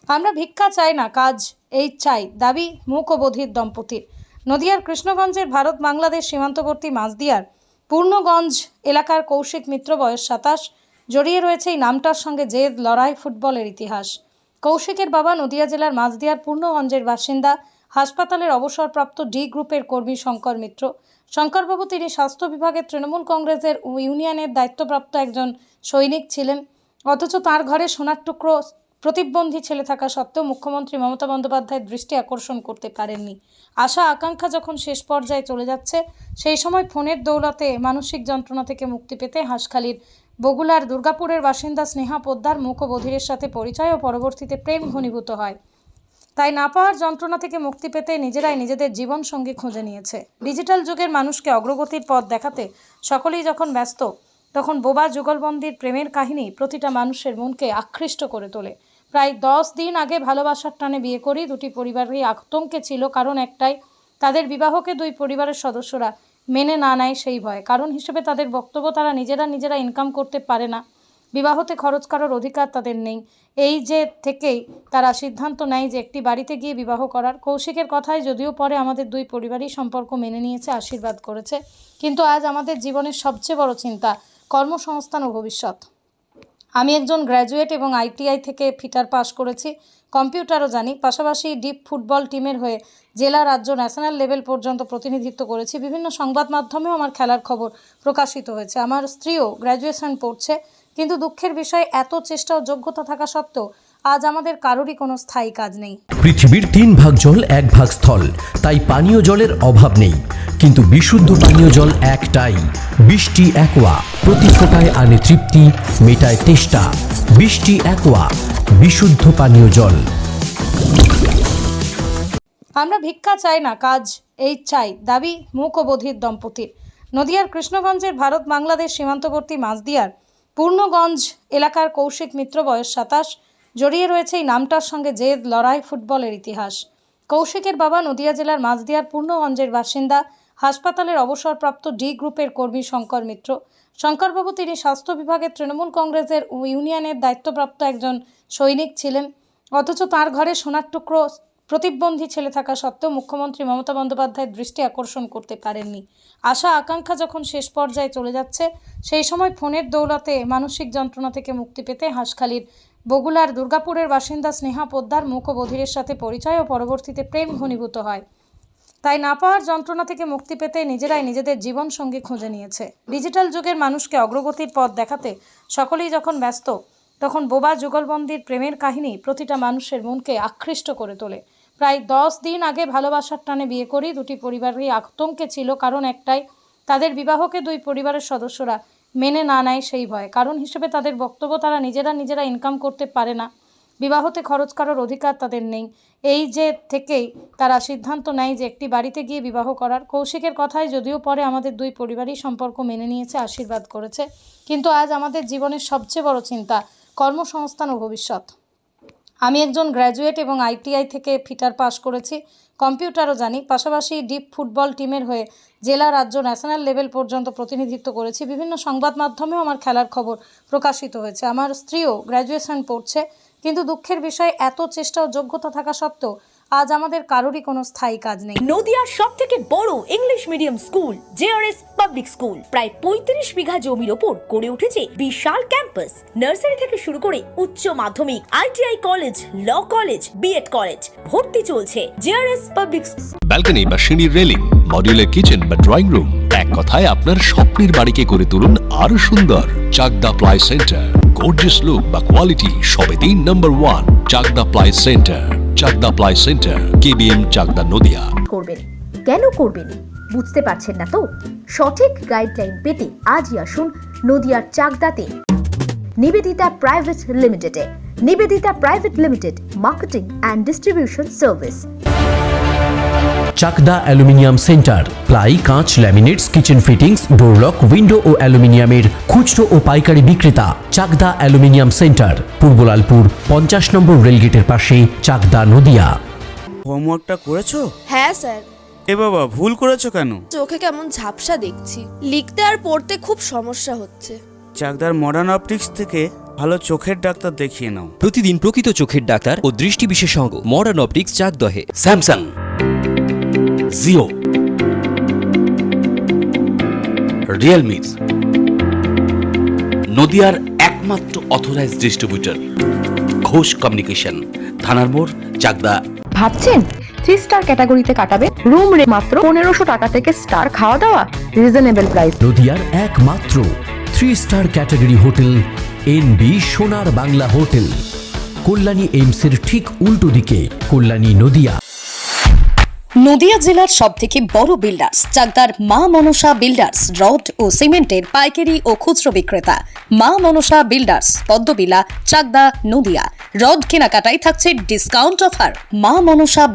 আমরা ভিক্ষা চাই না, কাজ এই চাই, দাবি মূক ও বধির দম্পতির। নদিয়ার কৃষ্ণগঞ্জের ভারত বাংলাদেশ সীমান্তবর্তী মাঝদিয়ার পূর্ণগঞ্জ এলাকার কৌশিক মিত্র, বয়স 27, জড়িয়ে রয়েছে এই নামটার সঙ্গে জেদ, লড়াই, ফুটবলের ইতিহাস। কৌশিকের বাবা নদিয়া জেলার মাঝদিয়ার পূর্ণগঞ্জের বাসিন্দা, হাসপাতালের অবসরপ্রাপ্ত ডি গ্রুপের কর্মী শঙ্কর মিত্র। শঙ্করবাবু তিনি স্বাস্থ্য বিভাগের তৃণমূল কংগ্রেসের ইউনিয়নের দায়িত্বপ্রাপ্ত একজন সৈনিক ছিলেন। অথচ তাঁর ঘরে সোনার টুকরো প্রতিবন্ধী ছেলে থাকা সত্ত্বেও মুখ্যমন্ত্রী মমতা বন্দ্যোপাধ্যায়ের দৃষ্টি আকর্ষণ করতে পারেননি। আশা আকাঙ্ক্ষা যখন শেষ পর্যায়ে চলে যাচ্ছে, সেই সময় ফোনের দৌলতে মানসিক যন্ত্রণা থেকে মুক্তি পেতে হাঁসখালির বগুলার দুর্গাপুরের বাসিন্দা স্নেহা পোদ্দার মূক ও বধিরের সাথে পরিচয় ও পরবর্তীতে প্রেম ঘনীভূত হয়। তাই না পাওয়ার যন্ত্রণা থেকে মুক্তি পেতে নিজেরাই নিজেদের জীবন সঙ্গী খুঁজে নিয়েছে। ডিজিটাল যুগের মানুষকে অগ্রগতির পথ দেখাতে সকলেই যখন ব্যস্ত, তখন বোবা যুগলবন্দির প্রেমের কাহিনী প্রতিটা মানুষের মনকে আকৃষ্ট করে তোলে। প্রায় 10 দিন আগে ভালোবাসার টানে বিয়ে করি দুটি পরিবারই আতঙ্কে ছিল, কারণ একটাই, তাদের বিবাহকে দুই পরিবারের সদস্যরা মেনে না নেয় সেই ভয়। কারণ হিসেবে তাদের বক্তব্য, তারা নিজেরা ইনকাম করতে পারে না, বিবাহতে খরচ করার অধিকার তাদের নেই। এই যে থেকেই তারা সিদ্ধান্ত নেয় যে একটি বাড়িতে গিয়ে বিবাহ করার। কৌশিকের কথায় যদিও পরে আমাদের দুই পরিবারই সম্পর্ক মেনে নিয়েছে, আশীর্বাদ করেছে, কিন্তু আজ আমাদের জীবনের সবচেয়ে বড় চিন্তা কর্মসংস্থান ও ভবিষ্যৎ। আমি একজন গ্র্যাজুয়েট এবং আইটিআই থেকে ফিটার পাস করেছি, কম্পিউটারও জানি। পাশাপাশি ডিপ ফুটবল টিমের হয়ে জেলা, রাজ্য, ন্যাশনাল লেভেল পর্যন্ত প্রতিনিধিত্ব করেছি। বিভিন্ন সংবাদ মাধ্যমেও আমার খেলার খবর প্রকাশিত হয়েছে। আমার স্ত্রীও গ্র্যাজুয়েশন পড়ছে, কিন্তু দুঃখের বিষয়, এত চেষ্টা ও যোগ্যতা থাকা সত্ত্বেও আজ আমাদের কারোরই কোনো স্থায়ী কাজ নেই। পৃথিবীর 3 ভাগ জল 1 ভাগ স্থল, তাই পানীয় জলের অভাব নেই। কিন্তু বিশুদ্ধ পানীয় জল একটাই, বৃষ্টি অ্যাকোয়া। প্রতি ফোঁটায় আনে তৃপ্তি, মেটায় তেষ্টা। বৃষ্টি অ্যাকোয়া, বিশুদ্ধ পানীয় জল। আমরা ভিক্ষা চাই না, কাজ এই চাই, দাবি মূক ও বধির দম্পতির। নদিয়ার কৃষ্ণগঞ্জের ভারত বাংলাদেশ সীমান্তবর্তী মাঝদিয়ার পূর্ণগঞ্জ এলাকার কৌশিক মিত্র, বয়স 27, জড়িয়ে রয়েছে এই নামটার সঙ্গে জেদ, লড়াই, ফুটবলের ইতিহাস। কৌশিকের বাবা নদিয়া জেলার মাঝদিয়ার পূর্ণগঞ্জের বাসিন্দা, হাসপাতালের অবসরপ্রাপ্ত ডি গ্রুপের কর্মী শঙ্কর মিত্র। শঙ্করবাবু তিনি স্বাস্থ্য বিভাগের তৃণমূল কংগ্রেসের ইউনিয়নের দায়িত্বপ্রাপ্ত একজন সৈনিক ছিলেন। অথচ তাঁর ঘরে সোনার টুকরো প্রতিবন্ধী ছেলে থাকা সত্ত্বেও মুখ্যমন্ত্রী মমতা বন্দ্যোপাধ্যায়ের দৃষ্টি আকর্ষণ করতে পারেননি। আশা আকাঙ্ক্ষা যখন শেষ পর্যায়ে চলে যাচ্ছে, সেই সময় ফোনের দৌলতে মানসিক যন্ত্রণা থেকে মুক্তি পেতে হাঁসখালির বগুলার দুর্গাপুরের বাসিন্দা স্নেহা পোদ্দার মূক ও বধিরের সাথে পরিচয় ও পরবর্তীতে প্রেম ঘনীভূত হয়। তাই না পাওয়ার যন্ত্রণা থেকে মুক্তি পেতে নিজেরাই নিজেদের জীবন সঙ্গী খুঁজে নিয়েছে। ডিজিটাল যুগের মানুষকে অগ্রগতির পথ দেখাতে সকলেই যখন ব্যস্ত, তখন বোবা যুগলবন্দির প্রেমের কাহিনী প্রতিটা মানুষের মনকে আকৃষ্ট করে তোলে। প্রায় 10 দিন আগে ভালোবাসার টানে বিয়ে করি দুটি পরিবারই আতঙ্কে ছিল, কারণ একটাই, তাদের বিবাহকে দুই পরিবারের সদস্যরা মেনে না নেয় সেই ভয়। কারণ হিসেবে তাদের বক্তব্য, তারা নিজেরা ইনকাম করতে পারে না, বিবাহতে খরচ করার অধিকার তাদের নেই। এই যে থেকেই তারা সিদ্ধান্ত নেয় যে একটি বাড়িতে গিয়ে বিবাহ করার। কৌশিকের কথায় যদিও পরে আমাদের দুই পরিবারই সম্পর্ক মেনে নিয়েছে, আশীর্বাদ করেছে, কিন্তু আজ আমাদের জীবনের সবচেয়ে বড় চিন্তা কর্মসংস্থান ও ভবিষ্যৎ। আমি একজন গ্র্যাজুয়েট এবং আইটিআই থেকে ফিটার পাস করেছি, কম্পিউটারও জানি। পাশাপাশি ডিপ ফুটবল টিমের হয়ে জেলা, রাজ্য, ন্যাশনাল লেভেল পর্যন্ত প্রতিনিধিত্ব করেছি। বিভিন্ন সংবাদ মাধ্যমেও আমার খেলার খবর প্রকাশিত হয়েছে। আমার স্ত্রীও গ্র্যাজুয়েশন পড়ছে, কিন্তু দুঃখের বিষয়, এত চেষ্টা ও যোগ্যতা থাকা সত্ত্বেও আজ আমাদের কারোরই কোনো স্থায়ী কাজ নেই। নদিয়ার সবথেকে বড় English medium school JRS public school প্রায় 35 বিঘা জমির ওপর গড়ে উঠেছে বিশাল ক্যাম্পাস। নার্সারি থেকে শুরু করে উচ্চ মাধ্যমিক, ITI college, law college, B Ed college, ভর্তি চলছে জেআরএস পাবলিক। ব্যালকনি বা সিঁড়ির রেলিং, মডিউলার কিচেন বা ড্রয়িং রুম, এক কথায় আপনার স্বপ্নের বাড়িকে করে তুলুন আরো সুন্দর। Chakdah ply centre, gorgeous look বা কোয়ালিটি সবে 3 number 1 Chakdah ply centre. Chakdah ply centre, KBM, Chakdah, Nadia. করবেন কেন করবেন বুঝতে পারছেন না তো? সঠিক গাইডলাইন পেতে আজই আসুন নদিয়ার চাকদাতে নিবেদিতা প্রাইভেট লিমিটেডে। Nivedita private limited, marketing and distribution service. Chakdah aluminium centre, ply, কাঁচ, laminates, kitchen fittings, door lock, window ও অ্যালুমিনিয়ামের খুচরো ও পাইকারি বিক্রেতা। চাকদা অ্যালুমিনিয়াম সেন্টার, পূর্ব লালপুর 50 নম্বর রেলগেটের পাশে, চাকদা, নদিয়া। হোমওয়ার্কটা করেছো? হ্যাঁ স্যার। এ বাবা, ভুল করেছো কেন? চোখে কেমন ঝাপসা দেখছি, লিখতে আর পড়তে খুব সমস্যা হচ্ছে। চাকদার মডার্ন অপটিক্স থেকে ভালো চোখের ডাক্তার দেখিয়ে নাও। প্রতিদিন প্রকৃত চোখের ডাক্তার ও দৃষ্টি বিশেষজ্ঞ মডার্ন অপটিক্স চাকদহে। স্যামসাং, জিও, রিয়েলমি, নদিয়ার একমাত্র অথরাইজড ডিস্ট্রিবিউটর ঘোষ কমিউনিকেশন, থানার মোড়, চাকদা। ভাবছেন 3 স্টার ক্যাটাগরিতে কাটাবে? রুম রে মাত্র 1500 টাকা থেকে স্টার, খাওয়া দাওয়া রিজনেবল প্রাইস। নদিয়ার একমাত্র 3 স্টার ক্যাটাগরি হোটেল এনবি সোনার বাংলা হোটেল, কল্যাণী এইমসের ঠিক উল্টো দিকে, কল্যাণী নদিয়া। নদিয়া জেলার সবথেকে বড় বিল্ডার্স চাকদার মা মনসা বিল্ডার্স, রড ও সিমেন্টের পাইকারি ও খুচরো বিক্রেতা। মা মনসা বিল্ডার্স, পদ্মবিলা, চাকদা, নদিয়া। রড কেনাকাটায় থাকছে ডিসকাউন্ট অফার। মা মনসা